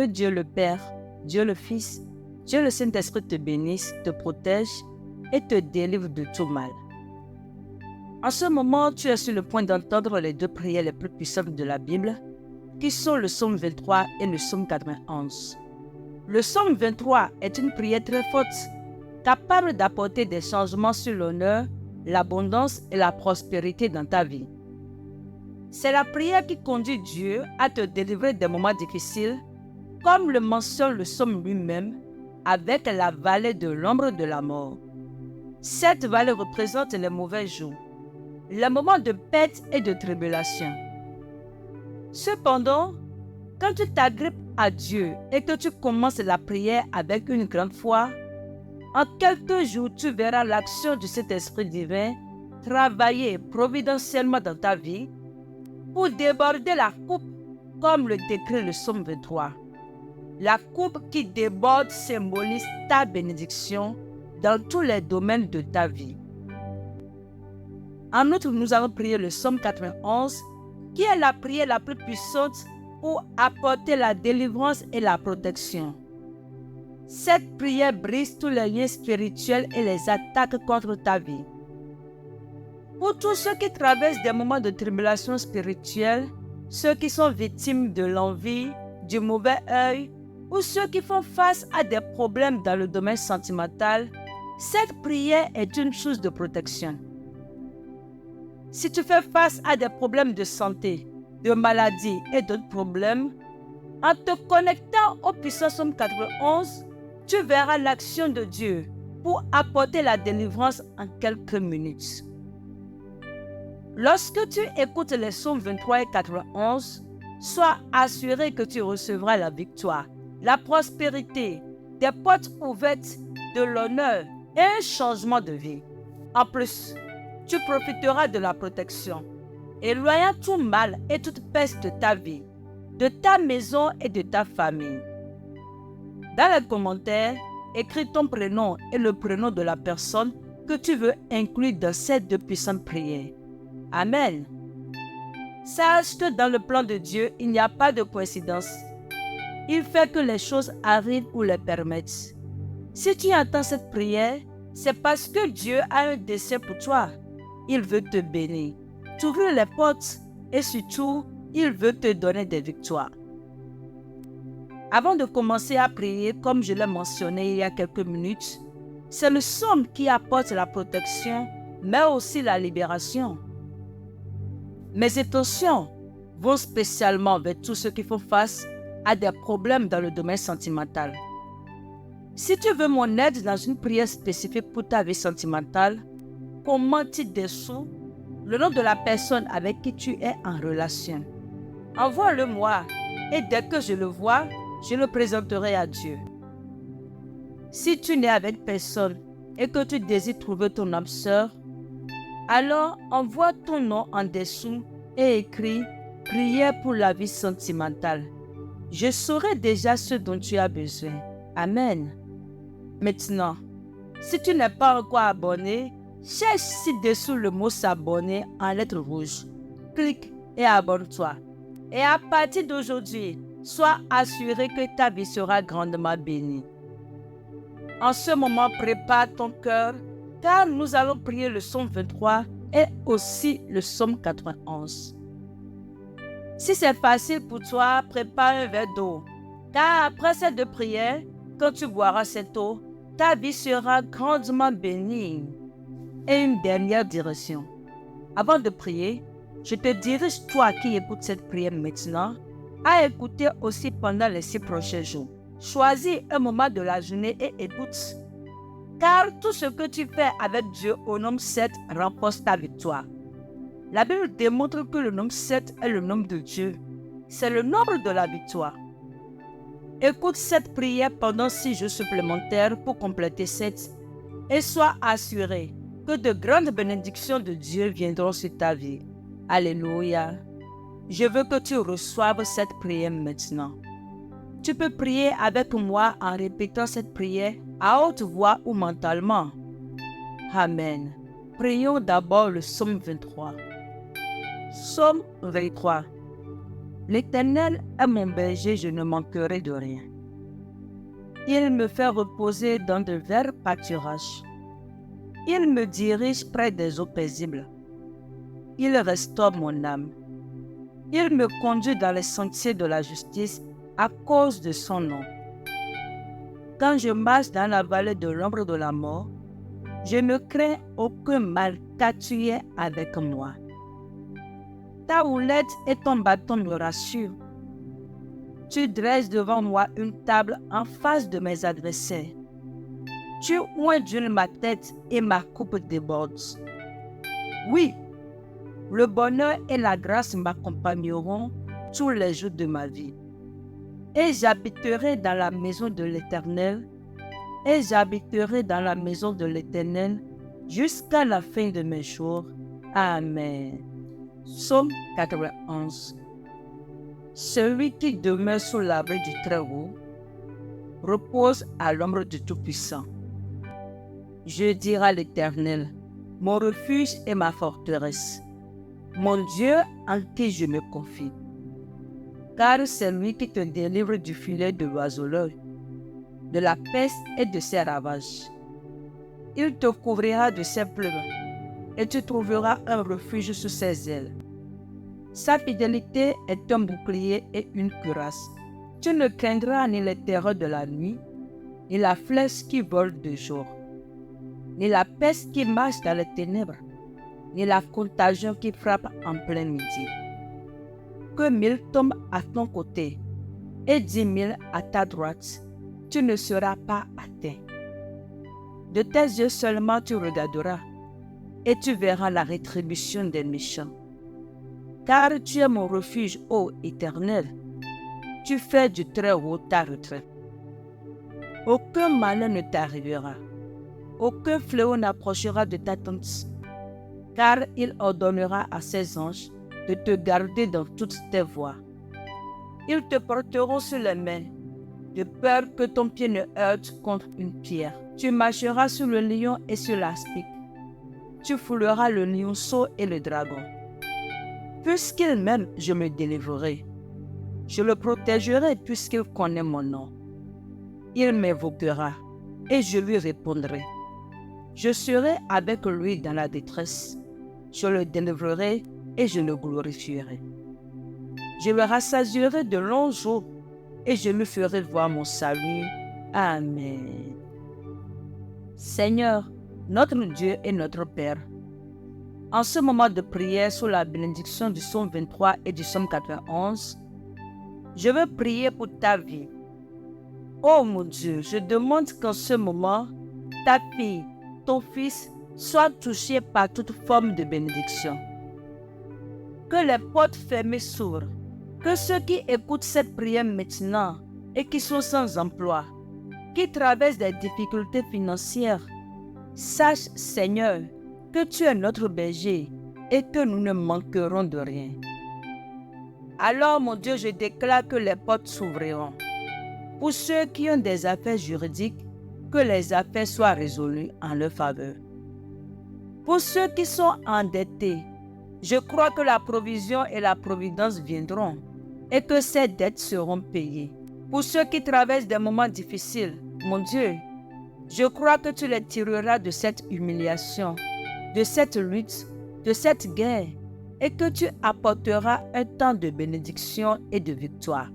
que Dieu le Père, Dieu le Fils, Dieu le Saint-Esprit te bénisse, te protège et te délivre de tout mal. En ce moment, tu es sur le point d'entendre les deux prières les plus puissantes de la Bible, qui sont le psaume 23 et le psaume 91. Le psaume 23 est une prière très forte, capable d'apporter des changements sur l'honneur, l'abondance et la prospérité dans ta vie. C'est la prière qui conduit Dieu à te délivrer des moments difficiles, comme le mentionne le psaume lui-même, avec la vallée de l'ombre de la mort. Cette vallée représente les mauvais jours, les moments de perte et de tribulation. Cependant, quand tu t'agrippes à Dieu et que tu commences la prière avec une grande foi, en quelques jours, tu verras l'action de cet esprit divin travailler providentiellement dans ta vie pour déborder la coupe, comme le décrit le psaume 23. La coupe qui déborde symbolise ta bénédiction dans tous les domaines de ta vie. En outre, nous allons prier le psaume 91, qui est la prière la plus puissante pour apporter la délivrance et la protection. Cette prière brise tous les liens spirituels et les attaques contre ta vie. Pour tous ceux qui traversent des moments de tribulation spirituelle, ceux qui sont victimes de l'envie, du mauvais œil, ou ceux qui font face à des problèmes dans le domaine sentimental, cette prière est une source de protection. Si tu fais face à des problèmes de santé, de maladie et d'autres problèmes, en te connectant au puissant psaume 91, tu verras l'action de Dieu pour apporter la délivrance en quelques minutes. Lorsque tu écoutes les psaumes 23 et 91, sois assuré que tu recevras la victoire, la prospérité, des portes ouvertes, de l'honneur et un changement de vie. En plus, tu profiteras de la protection, éloignant tout mal et toute peste de ta vie, de ta maison et de ta famille. Dans les commentaires, écris ton prénom et le prénom de la personne que tu veux inclure dans ces deux puissantes prières. Amen. Sache que dans le plan de Dieu, il n'y a pas de coïncidence. Il fait que les choses arrivent ou les permettent. Si tu entends cette prière, c'est parce que Dieu a un dessein pour toi. Il veut te bénir, t'ouvrir les portes et surtout, il veut te donner des victoires. Avant de commencer à prier, comme je l'ai mentionné il y a quelques minutes, c'est le psaume qui apporte la protection, mais aussi la libération. Mes intentions vont spécialement vers tous ceux qui font face à des problèmes dans le domaine sentimental. Si tu veux mon aide dans une prière spécifique pour ta vie sentimentale, commente dessous le nom de la personne avec qui tu es en relation. Envoie-le-moi et dès que je le vois, je le présenterai à Dieu. Si tu n'es avec personne et que tu désires trouver ton âme sœur, alors envoie ton nom en dessous et écris « Prière pour la vie sentimentale ». Je saurai déjà ce dont tu as besoin. Amen. Maintenant, si tu n'es pas encore abonné, cherche ci-dessous le mot « s'abonner » en lettres rouges. Clique et abonne-toi. Et à partir d'aujourd'hui, sois assuré que ta vie sera grandement bénie. En ce moment, prépare ton cœur, car nous allons prier le psaume 23 et aussi le psaume 91. Si c'est facile pour toi, prépare un verre d'eau, car après ces deux prières, quand tu boiras cette eau, ta vie sera grandement bénie. Et une dernière direction. Avant de prier, je te dirige, toi qui écoutes cette prière maintenant, à écouter aussi pendant les 6 prochains jours. Choisis un moment de la journée et écoute. Car tout ce que tu fais avec Dieu au nombre 7 remporte ta victoire. La Bible démontre que le nombre 7 est le nombre de Dieu. C'est le nombre de la victoire. Écoute cette prière pendant 6 jours supplémentaires pour compléter 7 et sois assuré que de grandes bénédictions de Dieu viendront sur ta vie. Alléluia. Je veux que tu reçoives cette prière maintenant. Tu peux prier avec moi en répétant cette prière à haute voix ou mentalement. Amen. Prions d'abord le psaume 23. Psaume 23. L'Éternel est mon berger, je ne manquerai de rien. Il me fait reposer dans de verts pâturages. Il me dirige près des eaux paisibles. Il restaure mon âme. Il me conduit dans les sentiers de la justice à cause de son nom. Quand je marche dans la vallée de l'ombre de la mort, je ne crains aucun mal car tu es avec moi. Ta houlette et ton bâton me rassurent. Tu dresses devant moi une table en face de mes adversaires. Tu oins d'huile ma tête et ma coupe déborde. Oui, le bonheur et la grâce m'accompagneront tous les jours de ma vie. Et j'habiterai dans la maison de l'Éternel, et j'habiterai dans la maison de l'Éternel jusqu'à la fin de mes jours. Amen. Psaume 91. Celui qui demeure sous l'abri du Très-Haut repose à l'ombre du Tout-Puissant. Je dirai à l'Éternel, mon refuge et ma forteresse, mon Dieu en qui je me confie. Car c'est lui qui te délivre du filet de l'oiseleur, de la peste et de ses ravages. Il te couvrira de ses plumes, et tu trouveras un refuge sous ses ailes. Sa fidélité est un bouclier et une cuirasse. Tu ne craindras ni les terreurs de la nuit, ni la flèche qui vole de jour, ni la peste qui marche dans les ténèbres, ni la contagion qui frappe en plein midi. Que 1000 tombent à ton côté et 10 000 à ta droite, tu ne seras pas atteint. De tes yeux seulement tu regarderas, et tu verras la rétribution des méchants. Car tu es mon refuge, ô Éternel, tu fais du Très-Haut ta retraite. Aucun malheur ne t'arrivera, aucun fléau n'approchera de ta tente, car il ordonnera à ses anges de te garder dans toutes tes voies. Ils te porteront sur les mains, de peur que ton pied ne heurte contre une pierre. Tu marcheras sur le lion et sur l'aspic. Tu fouleras le lionceau et le dragon. Puisqu'il m'aime, je me délivrerai. Je le protégerai puisqu'il connaît mon nom. Il m'invoquera et je lui répondrai. Je serai avec lui dans la détresse. Je le délivrerai et je le glorifierai. Je le rassasierai de longs jours et je lui ferai voir mon salut. Amen. Seigneur, notre Dieu et notre Père, en ce moment de prière sous la bénédiction du psaume 23 et du psaume 91, je veux prier pour ta vie. Oh mon Dieu, je demande qu'en ce moment, ta fille, ton fils, soient touchés par toute forme de bénédiction. Que les portes fermées s'ouvrent. Que ceux qui écoutent cette prière maintenant et qui sont sans emploi, qui traversent des difficultés financières, sachent, Seigneur, que tu es notre berger et que nous ne manquerons de rien. Alors, mon Dieu, je déclare que les portes s'ouvriront. Pour ceux qui ont des affaires juridiques, que les affaires soient résolues en leur faveur. Pour ceux qui sont endettés, je crois que la provision et la providence viendront et que ces dettes seront payées. Pour ceux qui traversent des moments difficiles, mon Dieu, je crois que tu les tireras de cette humiliation, de cette lutte, de cette guerre, et que tu apporteras un temps de bénédiction et de victoire.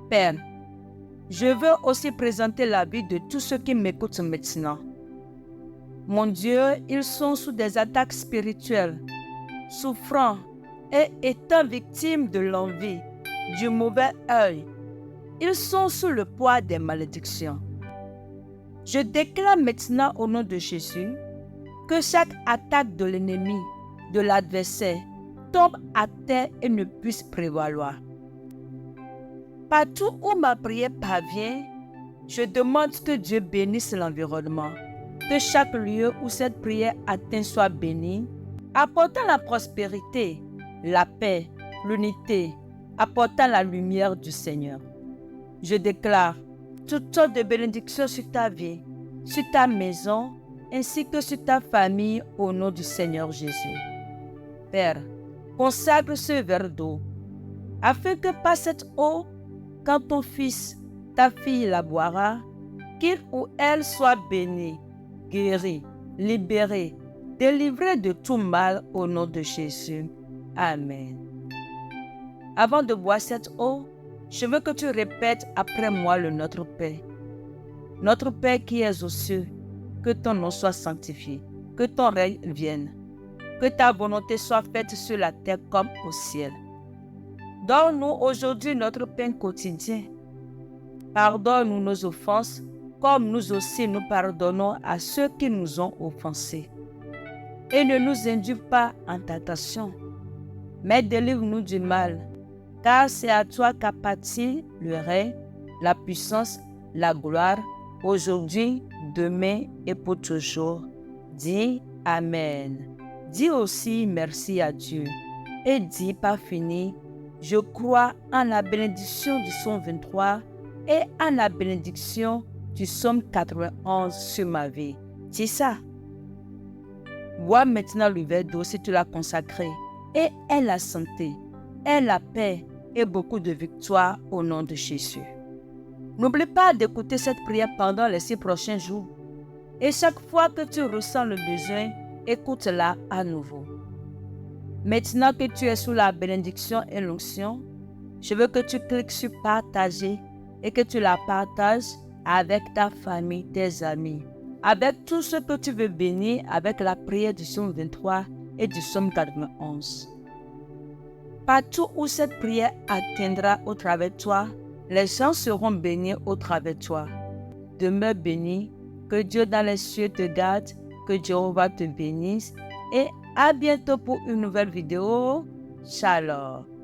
Père, je veux aussi présenter la vie de tous ceux qui m'écoutent maintenant. Mon Dieu, ils sont sous des attaques spirituelles, souffrant et étant victimes de l'envie, du mauvais œil. Ils sont sous le poids des malédictions. Je déclare maintenant au nom de Jésus que chaque attaque de l'ennemi, de l'adversaire, tombe à terre et ne puisse prévaloir. Partout où ma prière parvient, je demande que Dieu bénisse l'environnement, que chaque lieu où cette prière atteint soit béni, apportant la prospérité, la paix, l'unité, apportant la lumière du Seigneur. Je déclare toutes sortes de bénédictions sur ta vie, sur ta maison, ainsi que sur ta famille au nom du Seigneur Jésus. Père, consacre ce verre d'eau afin que par cette eau, quand ton fils, ta fille la boira, qu'il ou elle soit béni, guéri, libéré, délivré de tout mal au nom de Jésus. Amen. Avant de boire cette eau, je veux que tu répètes après moi le Notre Père. Notre Père qui es aux cieux, que ton nom soit sanctifié, que ton règne vienne, que ta volonté soit faite sur la terre comme au ciel. Donne-nous aujourd'hui notre pain quotidien. Pardonne-nous nos offenses, comme nous aussi nous pardonnons à ceux qui nous ont offensés. Et ne nous induis pas en tentation, mais délivre-nous du mal, car c'est à toi qu'appartient le règne, la puissance, la gloire, aujourd'hui, demain et pour toujours. Dis Amen. Dis aussi merci à Dieu. Et dis pas fini, je crois en la bénédiction du psaume 23 et en la bénédiction du psaume 91 sur ma vie. Dis ça. Bois maintenant le verre d'eau si tu l'as consacré. Et aie la santé, aie la paix et beaucoup de victoire au nom de Jésus. N'oublie pas d'écouter cette prière pendant les 6 prochains jours. Et chaque fois que tu ressens le besoin, écoute-la à nouveau. Maintenant que tu es sous la bénédiction et l'onction, je veux que tu cliques sur partager et que tu la partages avec ta famille, tes amis, avec tout ce que tu veux bénir avec la prière du psaume 23 et du psaume 91. Partout où cette prière atteindra au travers de toi, les gens seront bénis au travers de toi. Demeure béni, que Dieu dans les cieux te garde, que Jéhovah te bénisse et à bientôt pour une nouvelle vidéo. Shalom.